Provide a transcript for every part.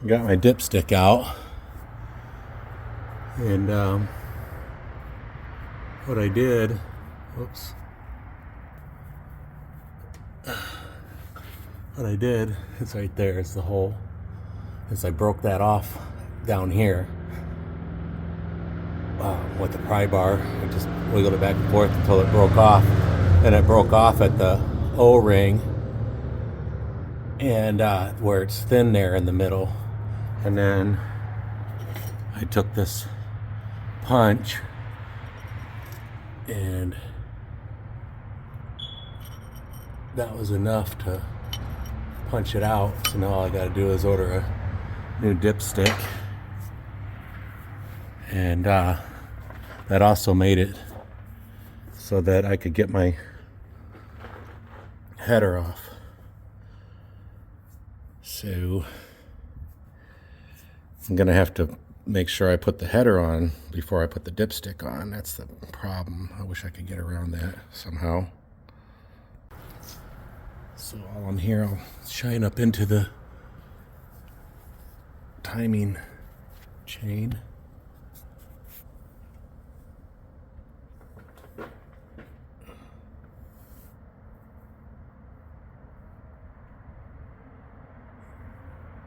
got my dipstick out, and what I did, whoops, what I did is right there is the hole, is I broke that off down here with the pry bar. I just wiggled it back and forth until it broke off, and it broke off at the O-ring, and where it's thin there in the middle. And then I took this punch and that was enough to punch it out. So now all I gotta do is order a new dipstick, and that also made it so that I could get my header off. So I'm gonna have to make sure I put the header on before I put the dipstick on. That's the problem. I wish I could get around that somehow. So while I'm here, I'll shine up into the timing chain.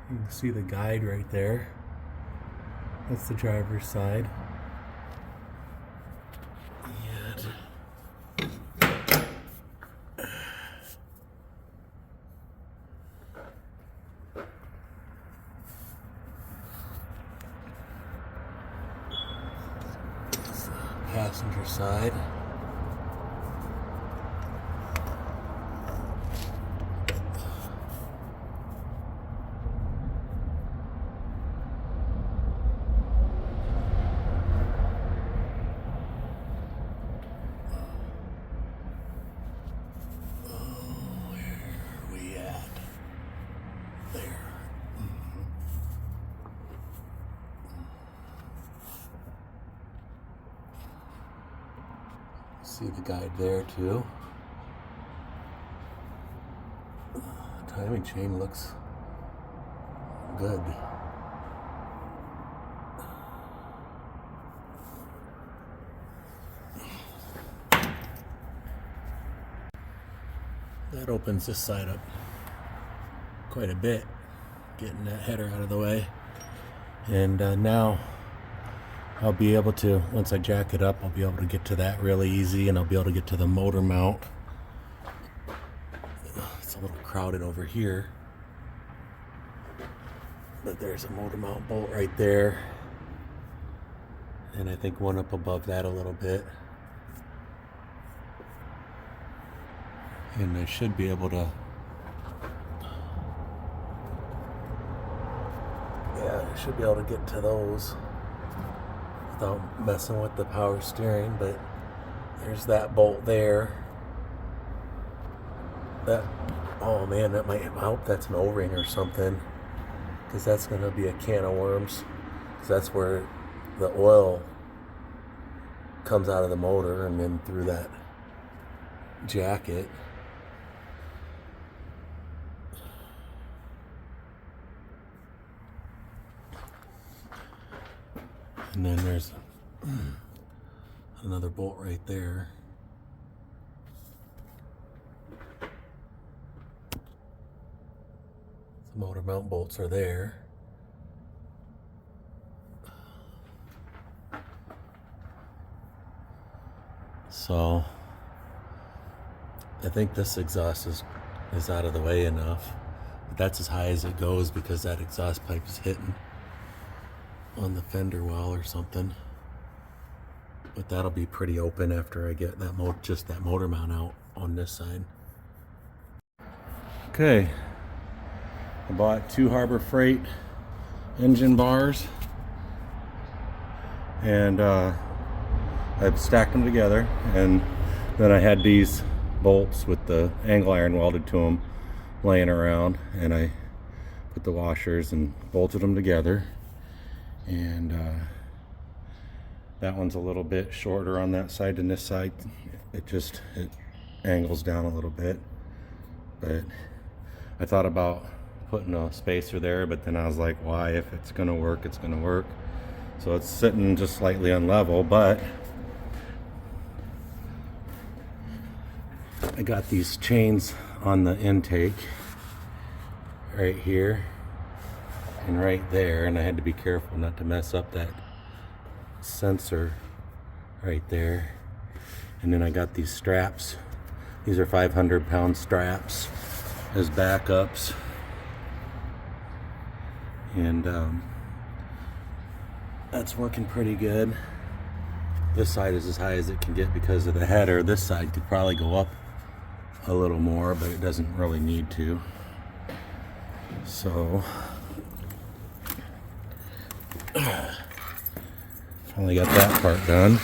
You can see the guide right there. That's the driver's side. That's the passenger side. See the guide there too. Timing chain looks good. That opens this side up quite a bit, getting that header out of the way. And now I'll be able to, once I jack it up, I'll be able to get to that really easy, and I'll be able to get to the motor mount. It's a little crowded over here, but there's a motor mount bolt right there, and I think one up above that a little bit. And I should be able to, I should be able to get to those without messing with the power steering. But there's that bolt there. That, oh man, that might, I hope that's an O-ring or something, because that's going to be a can of worms, because that's where the oil comes out of the motor and then through that jacket. And then there's another bolt right there. The motor mount bolts are there. So I think this exhaust is out of the way enough. But that's as high as it goes because that exhaust pipe is hitting on the fender well or something. But that'll be pretty open after I get that just that motor mount out on this side. Okay, I bought 2 Harbor Freight engine bars, and I've stacked them together, and then I had these bolts with the angle iron welded to them laying around, and I put the washers and bolted them together. And that one's a little bit shorter on that side than this side. It angles down a little bit, but I thought about putting a spacer there, but then I was like, why? If it's gonna work, it's gonna work. So it's sitting just slightly unlevel, but I got these chains on the intake right here and right there, and I had to be careful not to mess up that sensor right there. And then I got these straps. These are 500-pound straps as backups, and that's working pretty good. This side is as high as it can get because of the header. This side could probably go up a little more, but it doesn't really need to. So finally got that part done.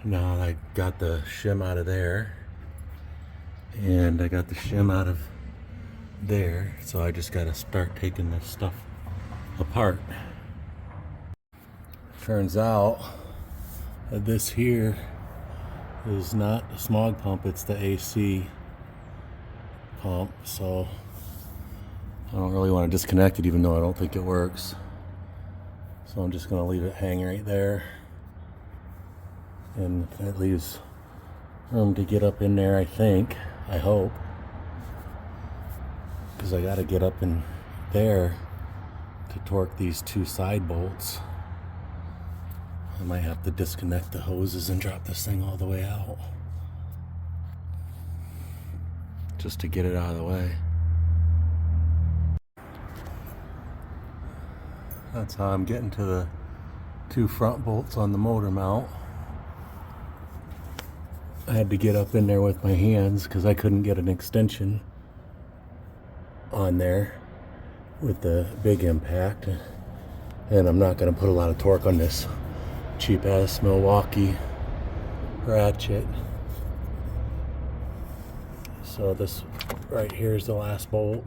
Now I got the shim out of there, and I got the shim out of there, so I just got to start taking this stuff apart. Turns out that this here is not the smog pump, it's the AC pump, so I don't really want to disconnect it, even though I don't think it works. So I'm just going to leave it hang right there, and that leaves room to get up in there, I think. I hope, because I got to get up in there to torque these two side bolts. I might have to disconnect the hoses and drop this thing all the way out just to get it out of the way. That's how I'm getting to the two front bolts on the motor mount. I had to get up in there with my hands because I couldn't get an extension on there with the big impact, and I'm not going to put a lot of torque on this cheap ass Milwaukee ratchet. So this right here is the last bolt.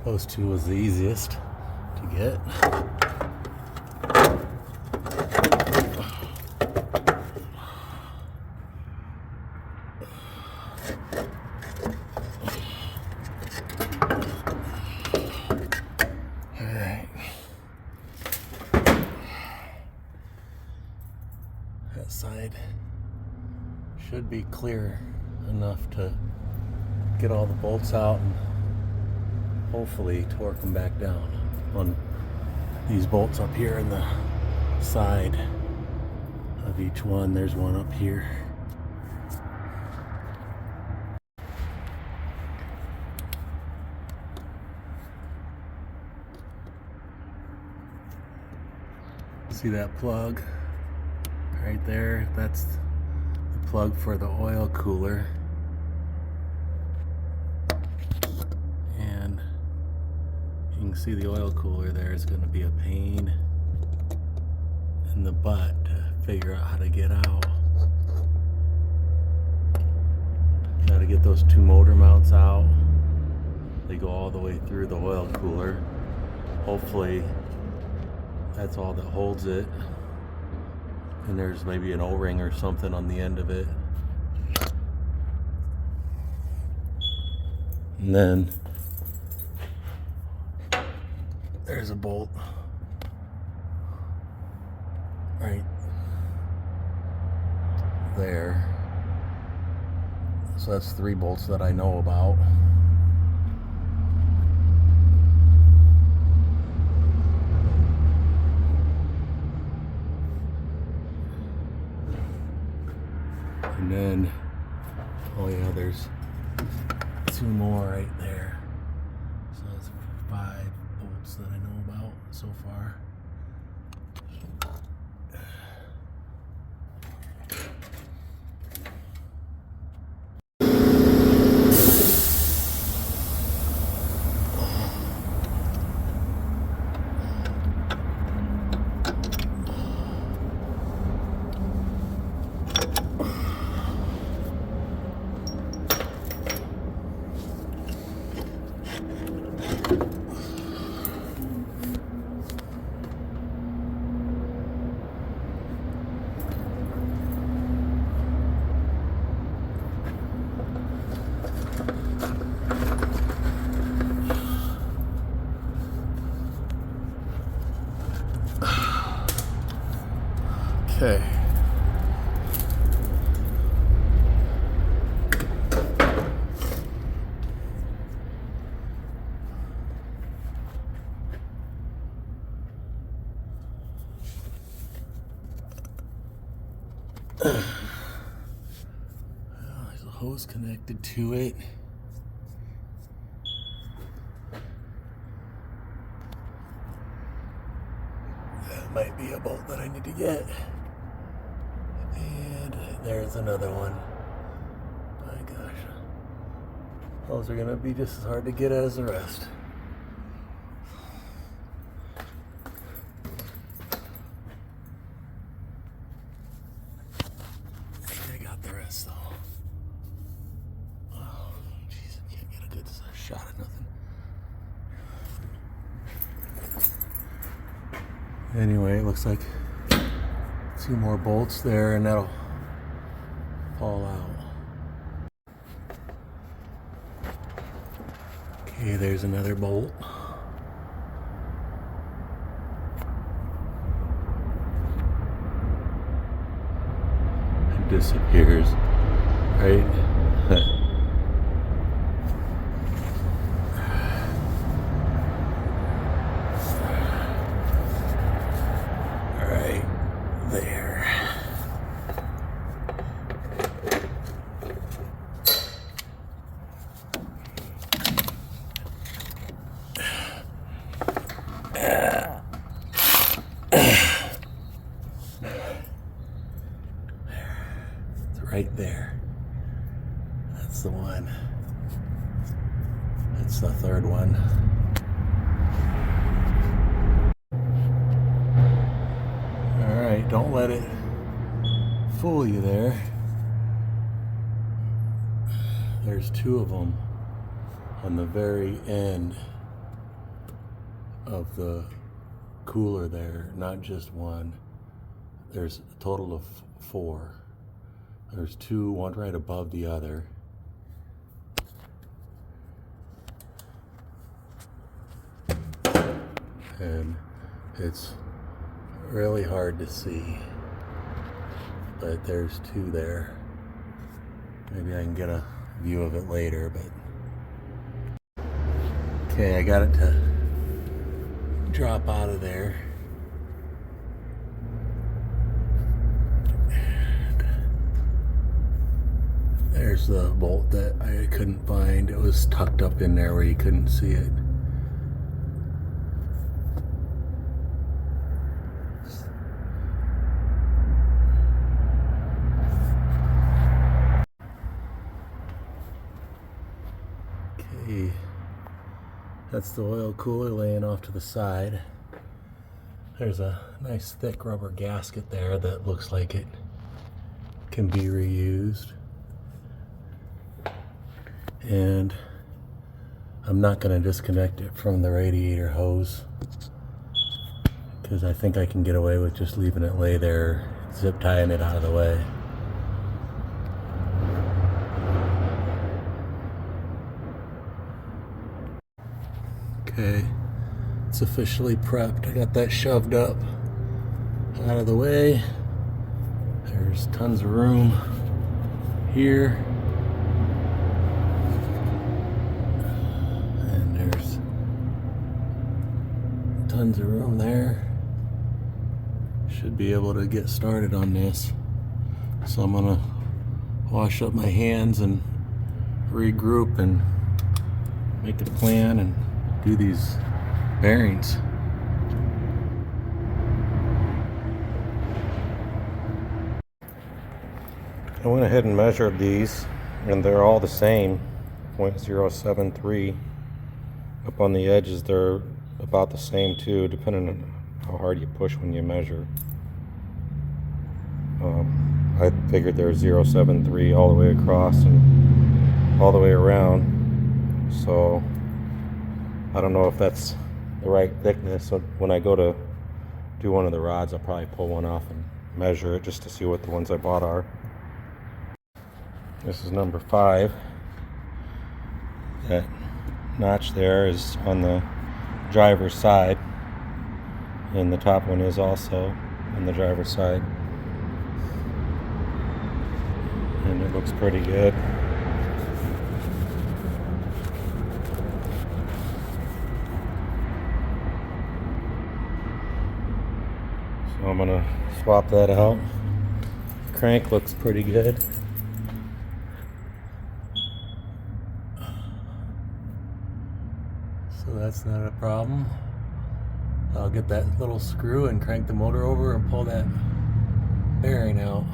Those two was the easiest to get. Alright. That side should be clear enough to get all the bolts out and hopefully torque them back down on these bolts up here in the side of each one. There's one up here. See that plug right there? That's the plug for the oil cooler. You can see the oil cooler there is going to be a pain in the butt to figure out how to get out. Got to get those two motor mounts out. They go all the way through the oil cooler. Hopefully that's all that holds it. And there's maybe an O-ring or something on the end of it. And then there's a bolt right there. So that's 3 bolts that I know about. And then, oh yeah, there's 2 more right there. So that's 5, bolts that I know about so far. Okay. There's a hose connected to it. That might be a bolt that I need to get. And there's another one. My gosh. Those are gonna be just as hard to get as the rest. I think I got the rest though. Oh, jeez, I can't get a good shot at nothing. Anyway, it looks like 2 more bolts there and that'll fall out. Okay, there's another bolt. It disappears, right? There. It's right there. That's the one. That's the third one. Alright, don't let it fool you there. There's 2 of them on the very end of the cooler there, not just one. There's a total of 4. There's 2, one right above the other. And it's really hard to see, but there's 2 there. Maybe I can get a view of it later, but okay, I got it to drop out of there. And there's the bolt that I couldn't find. It was tucked up in there where you couldn't see it. Okay, that's the oil cooler laying off to the side. There's a nice thick rubber gasket there that looks like it can be reused. And I'm not going to disconnect it from the radiator hose because I think I can get away with just leaving it lay there, zip tying it out of the way. Okay, it's officially prepped. I got that shoved up out of the way. There's tons of room here. And there's tons of room there. Should be able to get started on this. So I'm gonna wash up my hands and regroup and make a plan and do these bearings. I went ahead and measured these, and they're all the same, 0.073. Up on the edges, they're about the same too, depending on how hard you push when you measure. I figured they're 0.73 all the way across and all the way around. So I don't know if that's the right thickness. So when I go to do one of the rods, I'll probably pull one off and measure it just to see what the ones I bought are. This is number 5. That notch there is on the driver's side, and the top one is also on the driver's side, and it looks pretty good. So I'm gonna swap that out. Crank looks pretty good. So that's not a problem. I'll get that little screw and crank the motor over and pull that bearing out.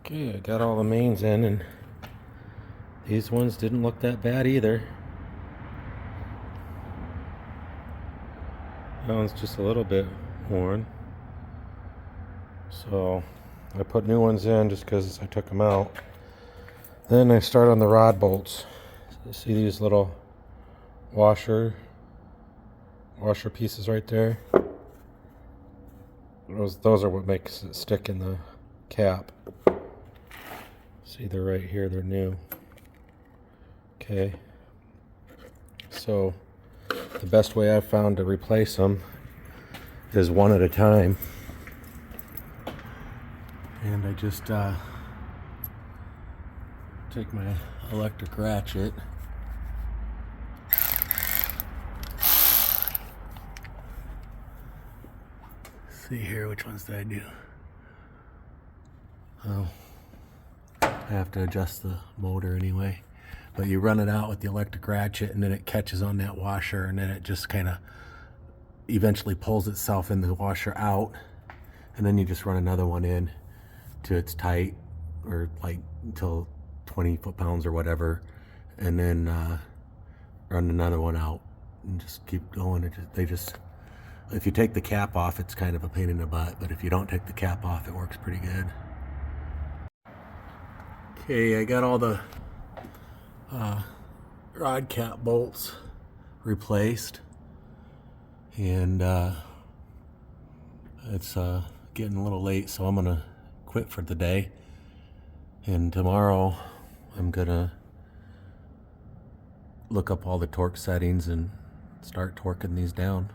Okay, I got all the mains in, and these ones didn't look that bad either. That one's just a little bit worn. So I put new ones in just because I took them out. Then I start on the rod bolts. So see these little washer pieces right there? Those are what makes it stick in the cap. See, they're right here, they're new. Okay. So the best way I've found to replace them is one at a time. And I just take my electric ratchet, see here, which ones did I do? Oh, I have to adjust the motor anyway, but you run it out with the electric ratchet, and then it catches on that washer, and then it just kind of eventually pulls itself in the washer out, and then you just run another one in till it's tight, or like until 20 foot-pounds or whatever, and then run another one out and just keep going. If you take the cap off, it's kind of a pain in the butt, but if you don't take the cap off, it works pretty good. Okay, I got all the rod cap bolts replaced, and it's getting a little late, so I'm gonna quit for the day, and tomorrow I'm gonna look up all the torque settings and start torquing these down,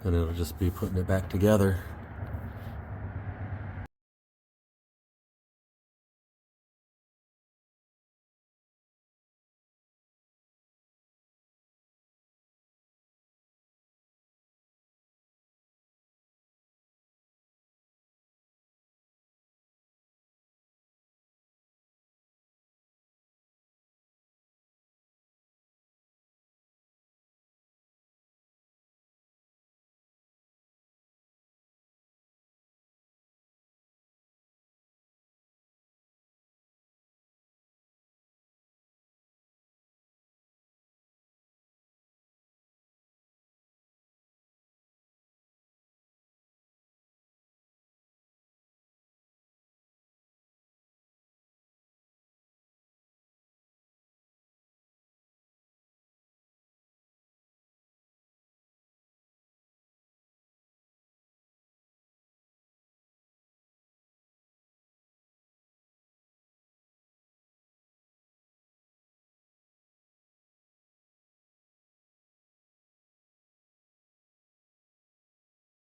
and it'll just be putting it back together.